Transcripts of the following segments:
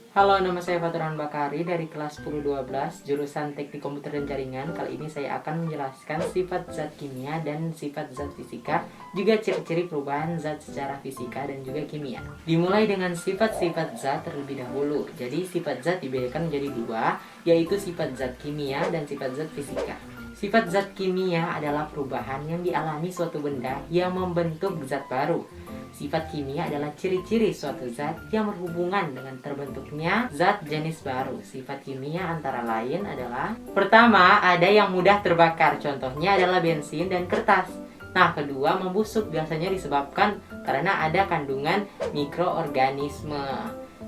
Halo, nama saya Faturrahman Bakari dari kelas 10-12 jurusan Teknik Komputer dan Jaringan. Kali ini saya akan menjelaskan sifat zat kimia dan sifat zat fisika, juga ciri-ciri perubahan zat secara fisika dan juga kimia. Dimulai dengan sifat-sifat zat terlebih dahulu. Jadi sifat zat dibedakan menjadi dua, yaitu sifat zat kimia dan sifat zat fisika. Sifat zat kimia adalah perubahan yang dialami suatu benda yang membentuk zat baru. Sifat kimia adalah ciri-ciri suatu zat yang berhubungan dengan terbentuknya zat jenis baru. Sifat kimia antara lain adalah: pertama, ada yang mudah terbakar, contohnya adalah bensin dan kertas. Nah, kedua, membusuk, biasanya disebabkan karena ada kandungan mikroorganisme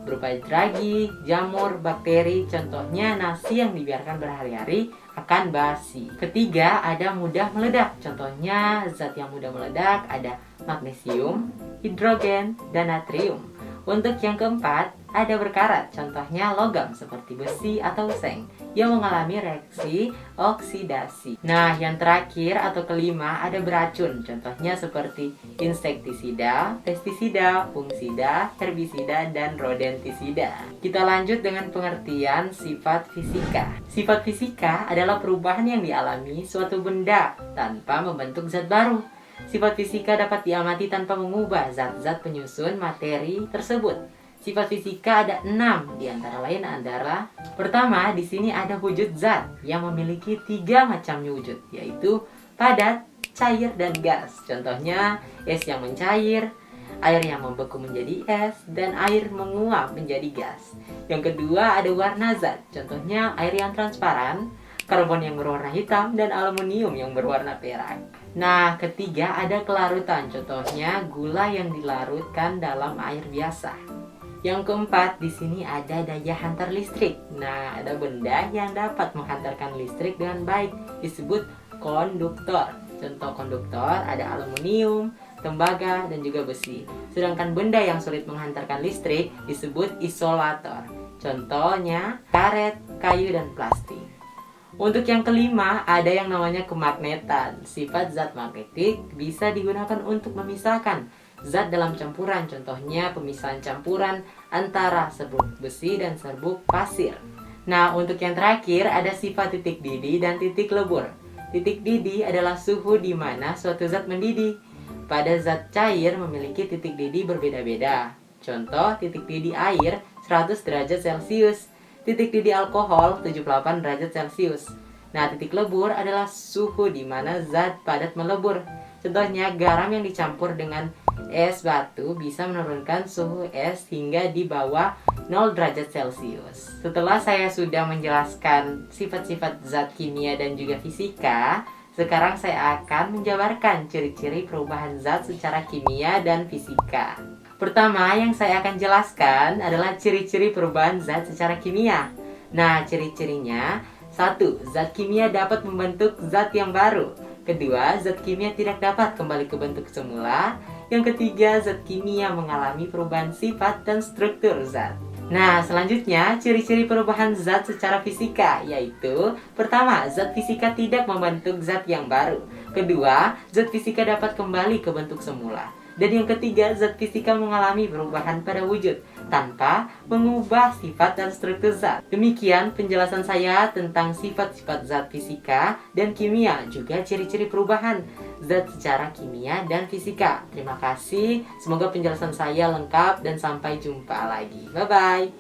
berupa ragi, jamur, bakteri, contohnya nasi yang dibiarkan berhari-hari akan basi. Ketiga, ada mudah meledak, contohnya zat yang mudah meledak ada magnesium, hidrogen, dan natrium. Untuk yang keempat, ada berkarat, contohnya logam seperti besi atau seng yang mengalami reaksi oksidasi. Nah, yang terakhir atau kelima, ada beracun, contohnya seperti insektisida, pestisida, fungisida, herbisida, dan rodentisida. Kita lanjut dengan pengertian sifat fisika. Sifat fisika adalah perubahan yang dialami suatu benda tanpa membentuk zat baru. Sifat fisika dapat diamati tanpa mengubah zat-zat penyusun materi tersebut. Sifat fisika ada 6, di antara lain adalah: pertama, di sini ada wujud zat yang memiliki 3 macam wujud, yaitu padat, cair, dan gas. Contohnya es yang mencair, air yang membeku menjadi es, dan air menguap menjadi gas. Yang kedua, ada warna zat, contohnya air yang transparan, karbon yang berwarna hitam, dan aluminium yang berwarna perak. Nah, ketiga, ada kelarutan, contohnya gula yang dilarutkan dalam air biasa. Yang keempat, di sini ada daya hantar listrik. Nah, ada benda yang dapat menghantarkan listrik dengan baik, disebut konduktor. Contoh konduktor ada aluminium, tembaga, dan juga besi. Sedangkan benda yang sulit menghantarkan listrik disebut isolator. Contohnya karet, kayu, dan plastik. Untuk yang kelima, ada yang namanya kemagnetan. Sifat zat magnetik bisa digunakan untuk memisahkan zat dalam campuran. Contohnya pemisahan campuran antara serbuk besi dan serbuk pasir. Nah, untuk yang terakhir ada sifat titik didih dan titik lebur. Titik didih adalah suhu di mana suatu zat mendidih. Pada zat cair memiliki titik didih berbeda-beda. Contoh, titik didih air 100 derajat Celcius. Titik didih alkohol 78 derajat Celcius. Nah, titik lebur adalah suhu di mana zat padat melebur. Contohnya, garam yang dicampur dengan es batu bisa menurunkan suhu es hingga di bawah 0 derajat Celcius. Setelah saya sudah menjelaskan sifat-sifat zat kimia dan juga fisika, sekarang saya akan menjabarkan ciri-ciri perubahan zat secara kimia dan fisika. Pertama, yang saya akan jelaskan adalah ciri-ciri perubahan zat secara kimia. Nah, ciri-cirinya: 1. Zat kimia dapat membentuk zat yang baru. Kedua, zat kimia tidak dapat kembali ke bentuk semula. Yang ketiga, zat kimia mengalami perubahan sifat dan struktur zat. Nah, selanjutnya ciri-ciri perubahan zat secara fisika, yaitu: pertama, zat fisika tidak membentuk zat yang baru. Kedua, zat fisika dapat kembali ke bentuk semula. Dan yang ketiga, zat fisika mengalami perubahan pada wujud tanpa mengubah sifat dan struktur zat. Demikian penjelasan saya tentang sifat-sifat zat fisika dan kimia, juga ciri-ciri perubahan zat secara kimia dan fisika. Terima kasih, semoga penjelasan saya lengkap dan sampai jumpa lagi. Bye-bye.